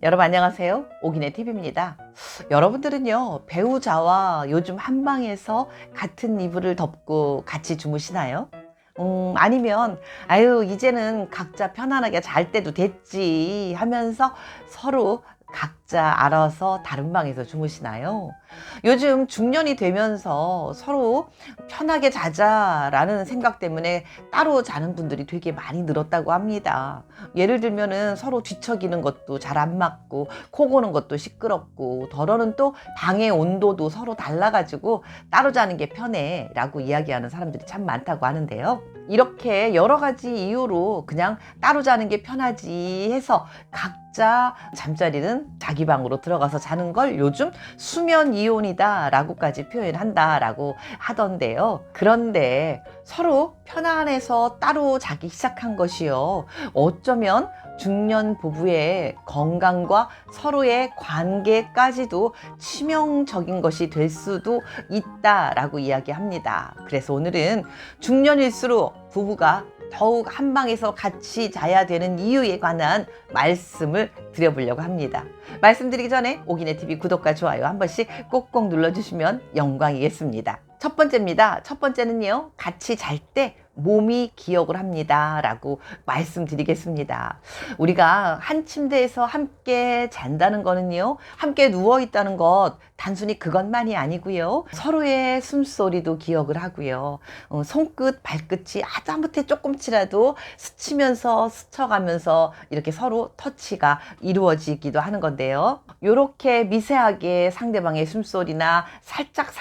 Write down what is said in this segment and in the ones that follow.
여러분 안녕하세요. 오기네 TV입니다. 여러분들은요, 배우자와 요즘 한방에서 같은 이불을 덮고 같이 주무시나요? 아니면 아유 이제는 각자 편안하게 잘 때도 됐지 하면서 서로 각자 알아서 다른 방에서 주무시나요? 요즘 중년이 되면서 서로 편하게 자자라는 생각 때문에 따로 자는 분들이 되게 많이 늘었다고 합니다. 예를 들면은 서로 뒤척이는 것도 잘 안 맞고 코 고는 것도 시끄럽고 더러는 또 방의 온도도 서로 달라가지고 따로 자는 게 편해 라고 이야기하는 사람들이 참 많다고 하는데요. 이렇게 여러 가지 이유로 그냥 따로 자는 게 편하지 해서 각자 잠자리는 자기 방으로 들어가서 자는 걸 요즘 수면 이혼이다 라고까지 표현한다 라고 하던데요. 그런데 서로 편안해서 따로 자기 시작한 것이요, 어쩌면 중년 부부의 건강과 서로의 관계까지도 치명적인 것이 될 수도 있다라고 이야기합니다. 그래서 오늘은 중년일수록 부부가 더욱 한 방에서 같이 자야 되는 이유에 관한 말씀을 드려보려고 합니다. 말씀드리기 전에 오기네 TV 구독과 좋아요 한 번씩 꼭꼭 눌러주시면 영광이겠습니다. 첫 번째입니다. 첫 번째는요, 같이 잘 때 몸이 기억을 합니다 라고 말씀드리겠습니다. 우리가 한 침대에서 함께 잔다는 거는요, 함께 누워 있다는 것 단순히 그것만이 아니고요, 서로의 숨소리도 기억을 하고요, 손끝 발끝이 하다못해 조금치라도 스치면서 스쳐가면서 이렇게 서로 터치가 이루어지기도 하는 건데요, 이렇게 미세하게 상대방의 숨소리나 살짝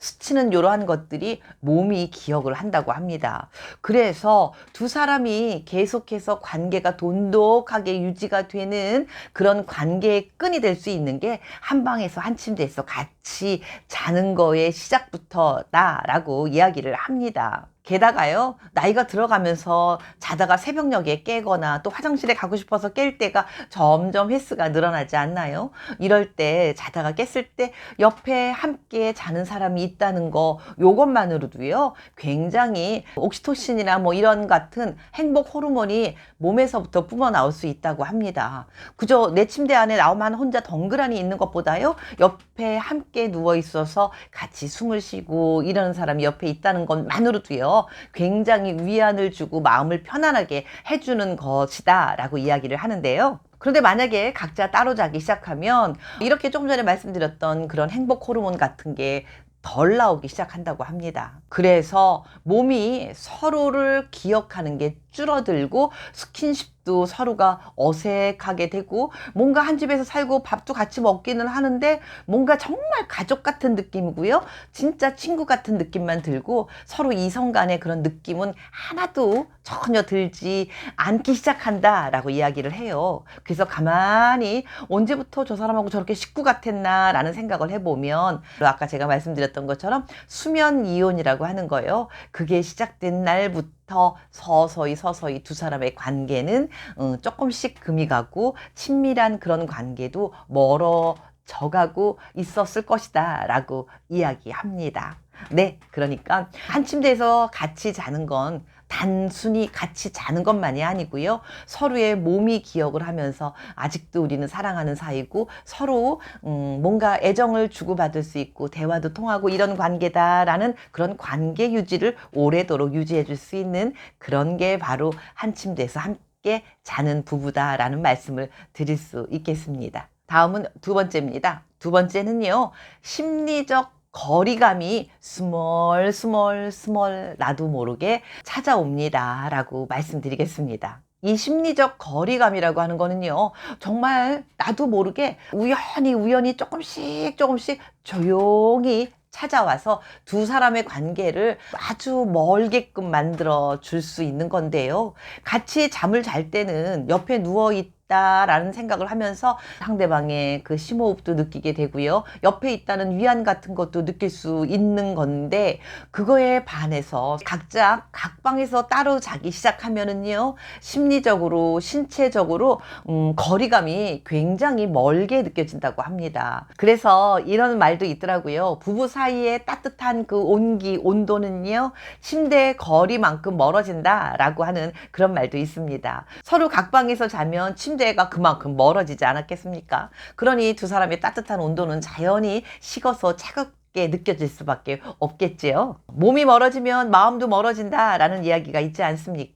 스치는 이러한 것들이 몸이 기억을 한다고 합니다. 그래서 두 사람이 계속해서 관계가 돈독하게 유지가 되는 그런 관계의 끈이 될 수 있는 게 한 방에서 한 침대에서 같이 자는 거의 시작부터다라고 이야기를 합니다. 게다가요, 나이가 들어가면서 자다가 새벽녘에 깨거나 또 화장실에 가고 싶어서 깰 때가 점점 횟수가 늘어나지 않나요? 이럴 때 자다가 깼을 때 옆에 함께 자는 사람이 있다는 거, 요것만으로도요 굉장히 옥시토신이나 뭐 이런 같은 행복 호르몬이 몸에서부터 뿜어 나올 수 있다고 합니다. 그저 내 침대 안에 나만 혼자 덩그러니 있는 것보다요, 옆에 함께 누워 있어서 같이 숨을 쉬고 이러는 사람이 옆에 있다는 것만으로도요 굉장히 위안을 주고 마음을 편안하게 해주는 것이다 라고 이야기를 하는데요. 그런데 만약에 각자 따로 자기 시작하면 이렇게 조금 전에 말씀드렸던 그런 행복 호르몬 같은 게 덜 나오기 시작한다고 합니다. 그래서 몸이 서로를 기억하는 게 줄어들고 스킨십도 서로가 어색하게 되고, 뭔가 한 집에서 살고 밥도 같이 먹기는 하는데 뭔가 정말 가족 같은 느낌이고요, 진짜 친구 같은 느낌만 들고 서로 이성 간의 그런 느낌은 하나도 전혀 들지 않기 시작한다 라고 이야기를 해요. 그래서 가만히 언제부터 저 사람하고 저렇게 식구 같았나 라는 생각을 해보면, 아까 제가 말씀드렸던 것처럼 수면 이혼이라고 하는 거예요. 그게 시작된 날부터 서서히 두 사람의 관계는 조금씩 금이 가고 친밀한 그런 관계도 멀어져가고 있었을 것이다 라고 이야기합니다. 네, 그러니까 한 침대에서 같이 자는 건 단순히 같이 자는 것만이 아니고요, 서로의 몸이 기억을 하면서 아직도 우리는 사랑하는 사이고 서로 뭔가 애정을 주고받을 수 있고 대화도 통하고 이런 관계다라는 그런 관계 유지를 오래도록 유지해 줄 수 있는 그런 게 바로 한 침대에서 함께 자는 부부다라는 말씀을 드릴 수 있겠습니다. 다음은 두 번째입니다. 두 번째는요, 심리적 거리감이 스멀 나도 모르게 찾아옵니다 라고 말씀드리겠습니다. 이 심리적 거리감이라고 하는 거는요, 정말 나도 모르게 우연히 조금씩 조용히 찾아와서 두 사람의 관계를 아주 멀게끔 만들어 줄 수 있는 건데요, 같이 잠을 잘 때는 옆에 누워 있다라는 생각을 하면서 상대방의 그 심호흡도 느끼게 되고요, 옆에 있다는 위안 같은 것도 느낄 수 있는 건데, 그거에 반해서 각자 각 방에서 따로 자기 시작하면은요, 심리적으로 신체적으로 거리감이 굉장히 멀게 느껴진다고 합니다. 그래서 이런 말도 있더라고요. 부부 사이에 따뜻한 그 온도는요, 침대 거리만큼 멀어진다 라고 하는 그런 말도 있습니다. 서로 각 방에서 자면 침대 침대가 그만큼 멀어지지 않았겠습니까? 그러니 두 사람의 따뜻한 온도는 자연히 식어서 차갑게 느껴질 수밖에 없겠지요. 몸이 멀어지면 마음도 멀어진다라는 이야기가 있지 않습니까?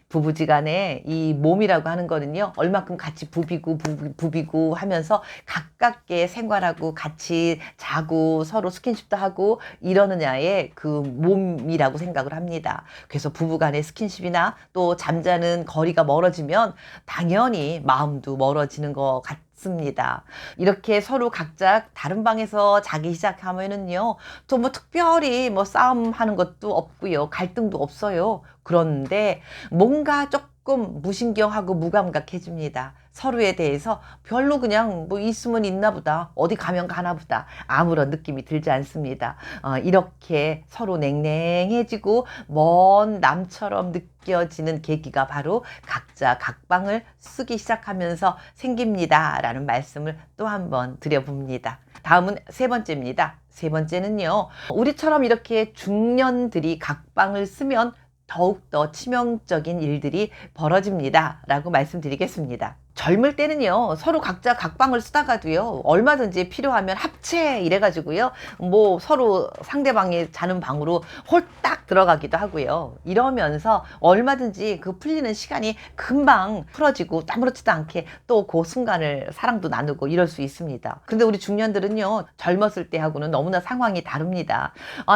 부부지간에 이 몸이라고 하는 거는요, 얼마큼 같이 부비고 하면서 가깝게 생활하고 같이 자고 서로 스킨십도 하고 이러느냐의 그 몸이라고 생각을 합니다. 그래서 부부간의 스킨십이나 또 잠자는 거리가 멀어지면 당연히 마음도 멀어지는 것 같습니다. 이렇게 서로 각자 다른 방에서 자기 시작하면은요, 또 뭐 특별히 뭐 싸움하는 것도 없고요, 갈등도 없어요. 그런데 뭔가 조금 무신경하고 무감각해집니다. 서로에 대해서 별로 그냥 뭐 있으면 있나 보다, 어디 가면 가나 보다, 아무런 느낌이 들지 않습니다. 이렇게 서로 냉랭해지고 먼 남처럼 느껴지는 계기가 바로 각자 각방을 쓰기 시작하면서 생깁니다 라는 말씀을 또 한번 드려봅니다. 다음은 세 번째입니다. 세 번째는요, 우리처럼 이렇게 중년들이 각방을 쓰면 더욱더 치명적인 일들이 벌어집니다 라고 말씀드리겠습니다. 젊을 때는요, 서로 각자 각방을 쓰다가도요, 얼마든지 필요하면 합체 이래가지고요, 뭐 서로 상대방이 자는 방으로 홀딱 들어가기도 하고요. 이러면서 얼마든지 그 풀리는 시간이 금방 풀어지고 아무렇지도 않게 또 그 순간을 사랑도 나누고 이럴 수 있습니다. 근데 우리 중년들은요, 젊었을 때하고는 너무나 상황이 다릅니다.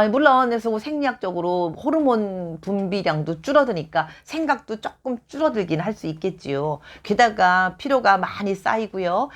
물론 그래서 생리학적으로 호르몬 분비량도 줄어드니까 생각도 조금 줄어들긴 할 수 있겠지요. 게다가 피로가 많이 쌓이고요.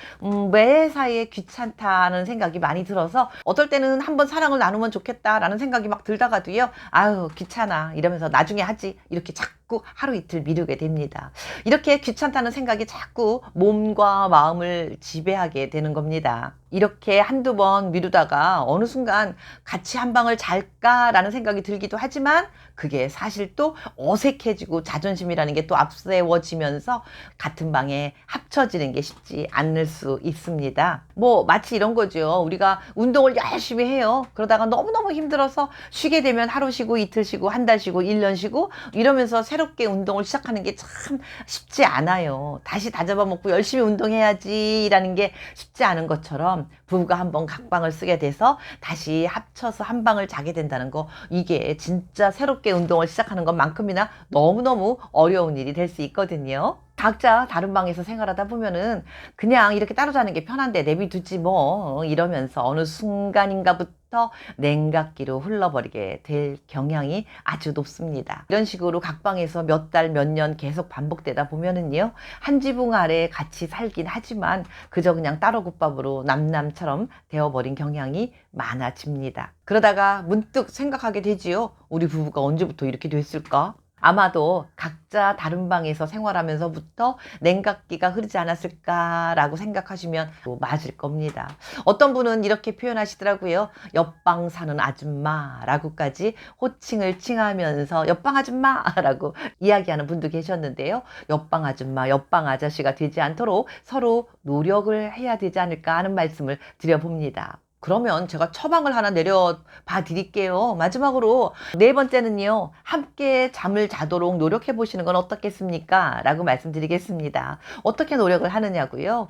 매사에 귀찮다는 생각이 많이 들어서 어떨 때는 한번 사랑을 나누면 좋겠다라는 생각이 막 들다가도요, 아유 귀찮아 이러면서 나중에 하지 이렇게 자꾸 하루 이틀 미루게 됩니다. 이렇게 귀찮다는 생각이 자꾸 몸과 마음을 지배하게 되는 겁니다. 이렇게 한두 번 미루다가 어느 순간 같이 한 방을 잘까라는 생각이 들기도 하지만 그게 사실 또 어색해지고 자존심이라는 게 또 앞세워지면서 같은 방에 합쳐지는 게 쉽지 않을 수 있습니다. 뭐 마치 이런 거죠. 우리가 운동을 열심히 해요. 그러다가 너무너무 힘들어서 쉬게 되면 하루 쉬고 이틀 쉬고 한 달 쉬고 1년 쉬고 이러면서 새롭게 운동을 시작하는 게 참 쉽지 않아요. 다시 다잡아먹고 열심히 운동해야지 라는 게 쉽지 않은 것처럼 부부가 한번 각방을 쓰게 돼서 다시 합쳐서 한 방을 자게 된다는 거, 이게 진짜 새롭게 운동을 시작하는 것만큼이나 너무너무 어려운 일이 될 수 있거든요. 각자 다른 방에서 생활하다 보면은 그냥 이렇게 따로 자는 게 편한데 내비두지 뭐 이러면서 어느 순간인가부터 냉각기로 흘러버리게 될 경향이 아주 높습니다. 이런 식으로 각방에서 몇 달, 몇 년 계속 반복되다 보면은요, 한 지붕 아래 같이 살긴 하지만 그저 그냥 따로 국밥으로 남남처럼 되어버린 경향이 많아집니다. 그러다가 문득 생각하게 되지요. 우리 부부가 언제부터 이렇게 됐을까? 아마도 각자 다른 방에서 생활하면서부터 냉각기가 흐르지 않았을까라고 생각하시면 맞을 겁니다. 어떤 분은 이렇게 표현하시더라고요. 옆방 사는 아줌마라고까지 호칭을 칭하면서 옆방 아줌마라고 이야기하는 분도 계셨는데요. 옆방 아줌마, 옆방 아저씨가 되지 않도록 서로 노력을 해야 되지 않을까 하는 말씀을 드려봅니다. 그러면 제가 처방을 하나 내려봐 드릴게요. 마지막으로 네 번째는요, 함께 잠을 자도록 노력해 보시는 건 어떻겠습니까? 라고 말씀드리겠습니다. 어떻게 노력을 하느냐고요?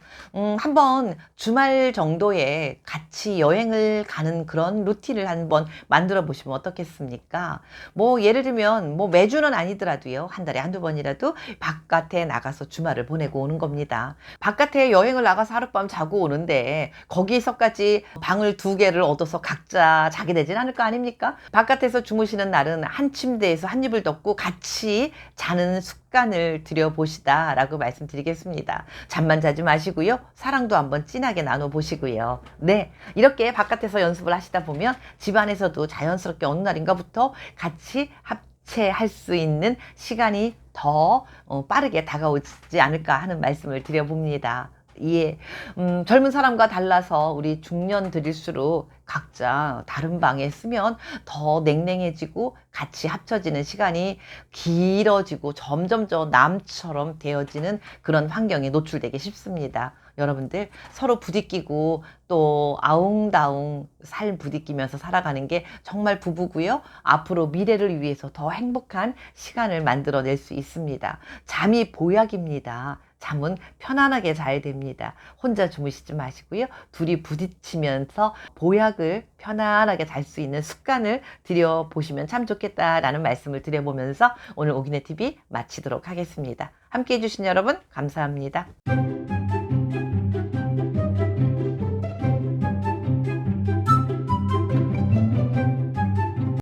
한번 주말 정도에 같이 여행을 가는 그런 루틴을 한번 만들어 보시면 어떻겠습니까? 뭐 예를 들면 뭐 매주는 아니더라도요, 한 달에 한두 번이라도 바깥에 나가서 주말을 보내고 오는 겁니다. 바깥에 여행을 나가서 하룻밤 자고 오는데 거기서까지 방을 두 개를 얻어서 각자 자게 되진 않을 거 아닙니까? 바깥에서 주무시는 날은 한 침대에서 한 이불 덮고 같이 자는 습관을 들여보시다 라고 말씀드리겠습니다. 잠만 자지 마시고요, 사랑도 한번 진하게 나눠보시고요. 네, 이렇게 바깥에서 연습을 하시다 보면 집안에서도 자연스럽게 어느 날인가부터 같이 합체할 수 있는 시간이 더 빠르게 다가오지 않을까 하는 말씀을 드려봅니다. 예, 젊은 사람과 달라서 우리 중년들일수록 각자 다른 방에 쓰면 더 냉랭해지고 같이 합쳐지는 시간이 길어지고 점점 더 남처럼 되어지는 그런 환경에 노출되기 쉽습니다. 여러분들 서로 부딪히고 또 아웅다웅 삶 부딪히면서 살아가는 게 정말 부부고요. 앞으로 미래를 위해서 더 행복한 시간을 만들어낼 수 있습니다. 잠이 보약입니다. 잠은 편안하게 잘 됩니다. 혼자 주무시지 마시고요. 둘이 부딪히면서 보약을 편안하게 잘 수 있는 습관을 들여보시면 참 좋겠다라는 말씀을 드려보면서 오늘 오기네 TV 마치도록 하겠습니다. 함께 해주신 여러분 감사합니다.